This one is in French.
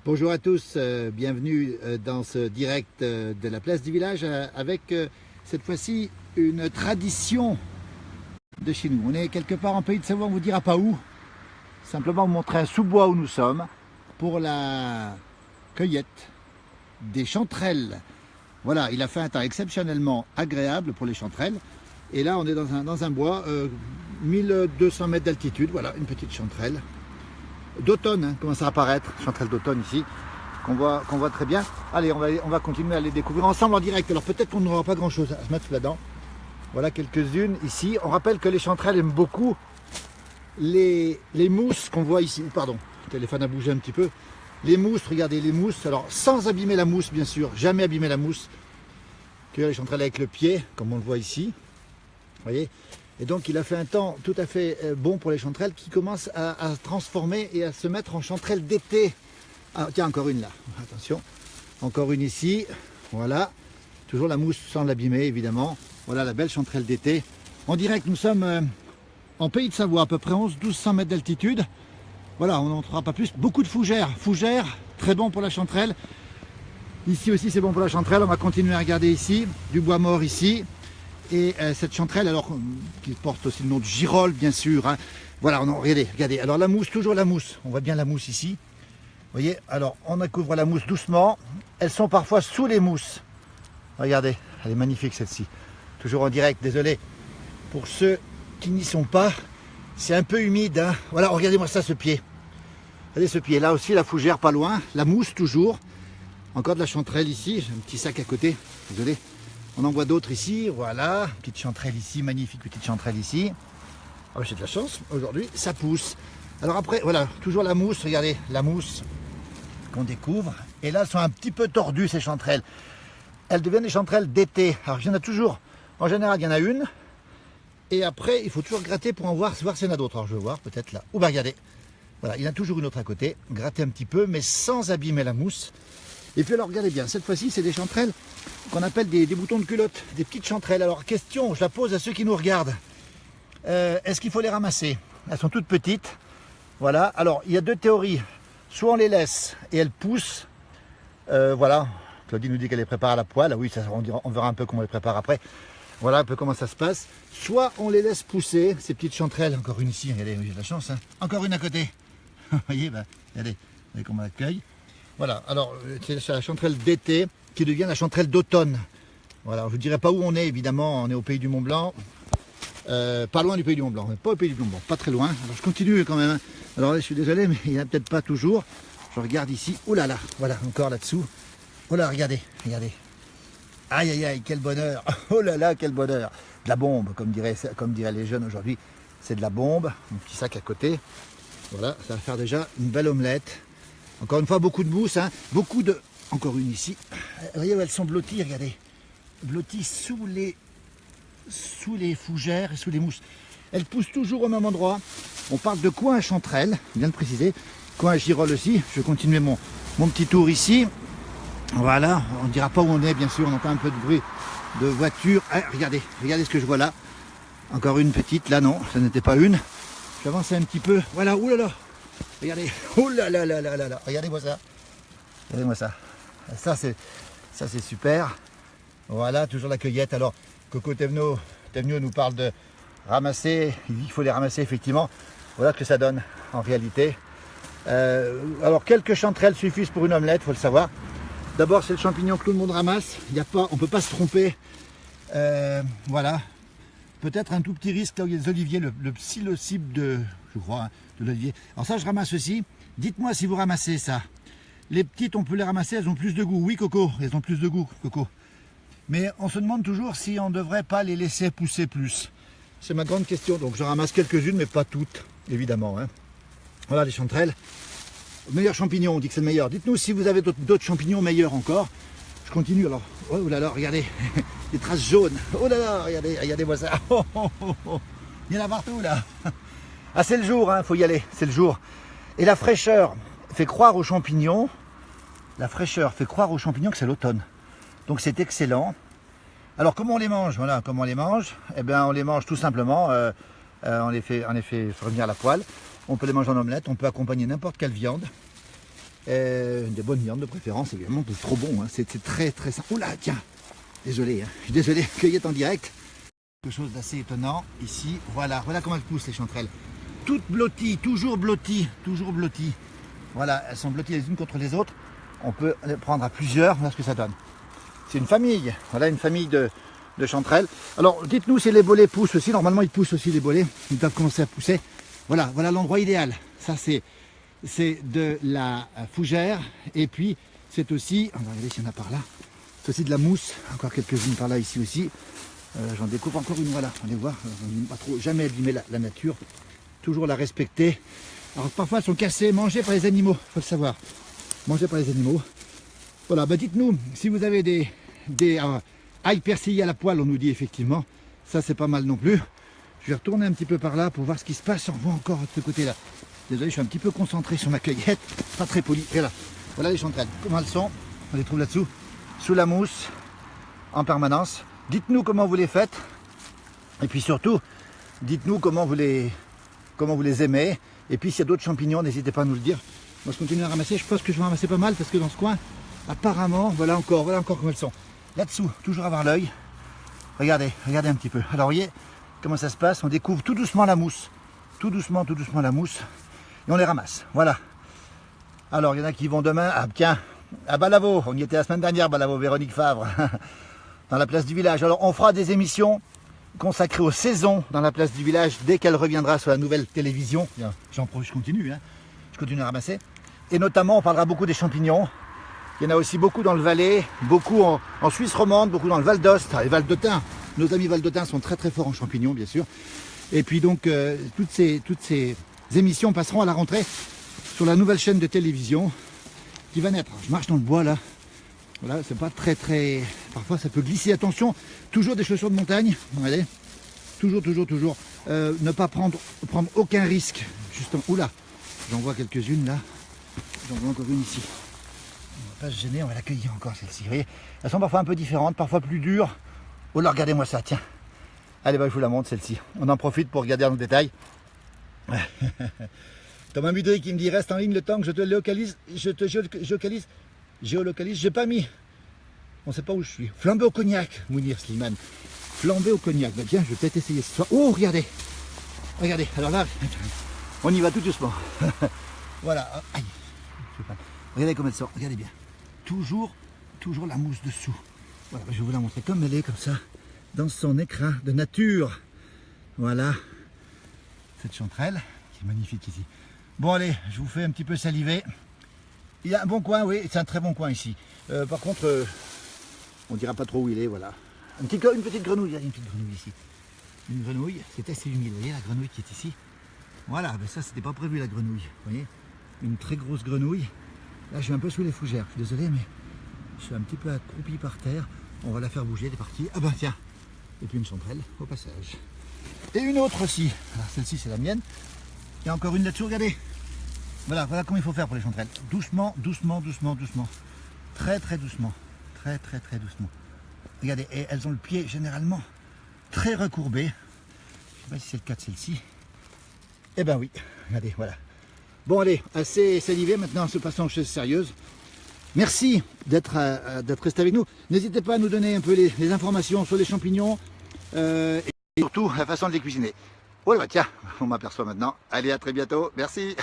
Bonjour à tous, bienvenue dans ce direct de la place du village avec cette fois-ci une tradition de chez nous. On est quelque part en pays de Savoie, on ne vous dira pas où. Simplement vous montrer un sous-bois où nous sommes pour la cueillette des chanterelles. Voilà, il a fait un temps exceptionnellement agréable pour les chanterelles. Et là on est dans un bois, 1200 mètres d'altitude, voilà une petite chanterelle. D'automne, hein, commence à apparaître, chanterelle d'automne ici, qu'on voit très bien. Allez, on va continuer à les découvrir ensemble en direct. Alors peut-être qu'on n'aura pas grand chose à se mettre là-dedans. Voilà quelques-unes ici. On rappelle que les chanterelles aiment beaucoup les mousses qu'on voit ici. Pardon, le téléphone a bougé un petit peu. Les mousses, regardez les mousses. Alors sans abîmer la mousse bien sûr, jamais abîmer la mousse. Cueillir les chanterelles avec le pied, comme on le voit ici. Vous voyez ? Et donc il a fait un temps tout à fait bon pour les chanterelles qui commencent à se transformer et à se mettre en chanterelles d'été. Ah, tiens, encore une là, attention. Encore une ici, voilà. Toujours la mousse sans l'abîmer évidemment. Voilà la belle chanterelle d'été. En direct, nous sommes en pays de Savoie, à peu près 1100-1200 mètres d'altitude. Voilà, on n'en trouvera pas plus. Beaucoup de fougères. Fougères, très bon pour la chanterelle. Ici aussi c'est bon pour la chanterelle. On va continuer à regarder ici. Du bois mort ici. Et cette chanterelle, alors qui porte aussi le nom de girole, bien sûr. Hein. Voilà, regardez. Alors la mousse, toujours la mousse. On voit bien la mousse ici. Vous voyez, alors on découvre la mousse doucement. Elles sont parfois sous les mousses. Regardez, elle est magnifique celle-ci. Toujours en direct, désolé. Pour ceux qui n'y sont pas, c'est un peu humide. Hein. Voilà, regardez-moi ça, ce pied. Regardez ce pied. Là aussi, la fougère pas loin. La mousse toujours. Encore de la chanterelle ici. J'ai un petit sac à côté. Désolé. On en voit d'autres ici, voilà, petite chanterelle ici, magnifique petite chanterelle ici. Ah, j'ai de la chance, aujourd'hui ça pousse. Alors après, voilà, toujours la mousse, regardez, la mousse qu'on découvre. Et là, elles sont un petit peu tordues ces chanterelles. Elles deviennent des chanterelles d'été. Alors il y en a toujours, en général il y en a une. Et après, il faut toujours gratter pour en voir s'il y en a d'autres. Alors je vais voir, peut-être là. Ou bah regardez, voilà, il y en a toujours une autre à côté. Gratter un petit peu, mais sans abîmer la mousse. Et puis alors regardez bien, cette fois-ci c'est des chanterelles qu'on appelle des boutons de culotte, des petites chanterelles. Alors question, je la pose à ceux qui nous regardent. Est-ce qu'il faut les ramasser? Elles sont toutes petites. Voilà, alors il y a deux théories. Soit on les laisse et elles poussent. Voilà, Claudie nous dit qu'elle les prépare à la poêle. Oui, ça, on verra un peu comment on les prépare après. Voilà un peu comment ça se passe. Soit on les laisse pousser, ces petites chanterelles. Encore une ici, regardez, j'ai de la chance. Hein. Encore une à côté. Vous voyez, ben, regardez comment on l'accueille. Voilà, alors c'est la chanterelle d'été qui devient la chanterelle d'automne. Voilà, je ne vous dirai pas où on est, évidemment, on est au pays du Mont Blanc. Pas loin du pays du Mont Blanc, on n'est pas au pays du Mont Blanc, pas très loin. Alors je continue quand même. Hein. Alors là, je suis désolé, mais il n'y en a peut-être pas toujours. Je regarde ici, oh là là, voilà, encore là-dessous. Oh là, regardez. Aïe, aïe, aïe, quel bonheur. Oh là là, quel bonheur. De la bombe, comme diraient les jeunes aujourd'hui. C'est de la bombe, un petit sac à côté. Voilà, ça va faire déjà une belle omelette. Encore une fois, beaucoup de mousse, hein, beaucoup de... Encore une ici. Vous voyez où elles sont blotties, regardez. Blotties sous les fougères et sous les mousses. Elles poussent toujours au même endroit. On parle de coin à chanterelle, je viens de préciser. Coin à girole aussi. Je vais continuer mon petit tour ici. Voilà, on ne dira pas où on est, bien sûr. On entend un peu de bruit de voiture. Ah, regardez ce que je vois là. Encore une petite, là non, ça n'était pas une. J'avance un petit peu. Voilà, oulala. Regardez, oh là là là là là là, regardez-moi ça. Regardez-moi ça. Ça c'est super. Voilà, toujours la cueillette. Alors, Coco Thévenot nous parle de ramasser. Il dit qu'il faut les ramasser effectivement. Voilà ce que ça donne en réalité. Alors, quelques chanterelles suffisent pour une omelette, il faut le savoir. D'abord, c'est le champignon que tout le monde ramasse. On ne peut pas se tromper. Voilà. Peut-être un tout petit risque là où il y a des oliviers, le psilocybe je crois, hein, de l'olivier. Alors ça, je ramasse aussi. Dites-moi si vous ramassez ça. Les petites, on peut les ramasser, elles ont plus de goût. Oui, Coco, elles ont plus de goût, Coco. Mais on se demande toujours si on ne devrait pas les laisser pousser plus. C'est ma grande question. Donc je ramasse quelques-unes, mais pas toutes, évidemment. Hein. Voilà les chanterelles. Meilleur champignon, on dit que c'est le meilleur. Dites-nous si vous avez d'autres champignons meilleurs encore. Je continue alors. Oh là là, regardez, des traces jaunes. Oh là là, regardez-moi ça. Oh, oh, oh, oh. Il y en a partout là. Ah, c'est le jour, hein, faut y aller, c'est le jour. Et la fraîcheur fait croire aux champignons. La fraîcheur fait croire aux champignons que c'est l'automne. Donc c'est excellent. Alors comment on les mange? Voilà, comment on les mange? Eh bien, on les mange tout simplement. On les fait revenir à la poêle. On peut les manger en omelette. On peut accompagner n'importe quelle viande. Des bonnes viandes de préférence, évidemment, c'est trop bon, hein. C'est très très simple. Oula, tiens, désolé, hein. Je suis désolé, cueillette en direct. Quelque chose d'assez étonnant ici, voilà comment elles poussent les chanterelles. Toutes blotties, toujours blotties, toujours blotties. Voilà, elles sont blotties les unes contre les autres. On peut les prendre à plusieurs, voilà ce que ça donne. C'est une famille, voilà une famille de chanterelles. Alors dites-nous si les bolets poussent aussi, normalement ils poussent aussi les bolets, ils doivent commencer à pousser. Voilà l'endroit idéal. Ça c'est de la fougère et puis c'est aussi, on va regarder s'il y en a par là, c'est aussi de la mousse, encore quelques-unes par là ici aussi. J'en découvre encore une, voilà, allez voir, pas trop, jamais abîmer la nature, toujours la respecter. Alors parfois elles sont cassées, mangées par les animaux, il faut le savoir, mangées par les animaux. Voilà, bah dites-nous si vous avez des ail persillé à la poêle, on nous dit effectivement, ça c'est pas mal non plus. Je vais retourner un petit peu par là pour voir ce qui se passe, on voit encore de ce côté-là. Désolé, je suis un petit peu concentré sur ma cueillette, pas très poli. Et là, voilà les chanterelles, comment elles sont, on les trouve là-dessous, sous la mousse, en permanence. Dites-nous comment vous les faites, et puis surtout, dites-nous comment vous les aimez, et puis s'il y a d'autres champignons, n'hésitez pas à nous le dire. Moi je continue à ramasser, je pense que je vais ramasser pas mal, parce que dans ce coin, apparemment, voilà encore comment elles sont. Là-dessous, toujours avoir l'œil, regardez un petit peu. Alors vous voyez comment ça se passe, on découvre tout doucement la mousse, tout doucement la mousse, et on les ramasse, voilà. Alors il y en a qui vont demain, tiens, à Balavo, on y était la semaine dernière, Balavo, Véronique Favre, dans la place du village. Alors on fera des émissions consacrées aux saisons dans la place du village dès qu'elle reviendra sur la nouvelle télévision. J'en profite, je continue à ramasser. Et notamment on parlera beaucoup des champignons. Il y en a aussi beaucoup dans le Valais, beaucoup en Suisse romande, beaucoup dans le Val d'Ost, les Valdôtains. Nos amis Valdôtains sont très très forts en champignons bien sûr. Et puis donc toutes ces émissions passeront à la rentrée sur la nouvelle chaîne de télévision qui va naître. Je marche dans le bois là. Voilà, c'est pas très. Parfois ça peut glisser. Attention, toujours des chaussures de montagne. Regardez. Toujours. Ne pas prendre aucun risque. Justement. Oula, j'en vois quelques-unes là. J'en vois encore une ici. On va pas se gêner, on va l'accueillir encore celle-ci. Vous voyez, elles sont parfois un peu différentes, parfois plus dures. Oh là, regardez-moi ça, tiens. Allez, je vous la montre celle-ci. On en profite pour regarder dans le détail. Thomas Mudry qui me dit reste en ligne le temps que je te localise, géolocalise, j'ai pas mis. On sait pas où je suis. Flambé au cognac, Mounir Slimane. Flambé au cognac. Bah tiens, je vais peut-être essayer ce soir. Oh, regardez. Alors là, on y va tout doucement. Voilà. Aïe. Regardez comme elle sort, regardez bien. Toujours la mousse dessous. Voilà, je vais vous la montrer comme elle est, comme ça, dans son écrin de nature. Voilà. Cette chanterelle, qui est magnifique ici. Bon allez, je vous fais un petit peu saliver. Il y a un bon coin, oui, c'est un très bon coin ici. Par contre, on ne dira pas trop où il est, voilà. Une petite grenouille, il y a une petite grenouille ici. Une grenouille, c'est assez humide, vous voyez la grenouille qui est ici. Voilà, mais ça c'était pas prévu la grenouille, vous voyez. Une très grosse grenouille. Là je suis un peu sous les fougères, je suis désolé mais je suis un petit peu accroupi par terre. On va la faire bouger, elle est partie. Ah ben tiens, et puis une chanterelle au passage. Et une autre aussi, alors celle-ci c'est la mienne. Il y a encore une là-dessous, regardez. Voilà comment il faut faire pour les chanterelles. Doucement. Très doucement. Très doucement. Regardez, et elles ont le pied généralement très recourbé. Je ne sais pas si c'est le cas de celle-ci. Eh ben oui, regardez, voilà. Bon allez, assez salivé, maintenant se passons aux choses sérieuses. Merci d'être resté avec nous. N'hésitez pas à nous donner un peu les informations sur les champignons et surtout la façon de les cuisiner. Oh bah tiens, on m'aperçoit maintenant. Allez, à très bientôt. Merci.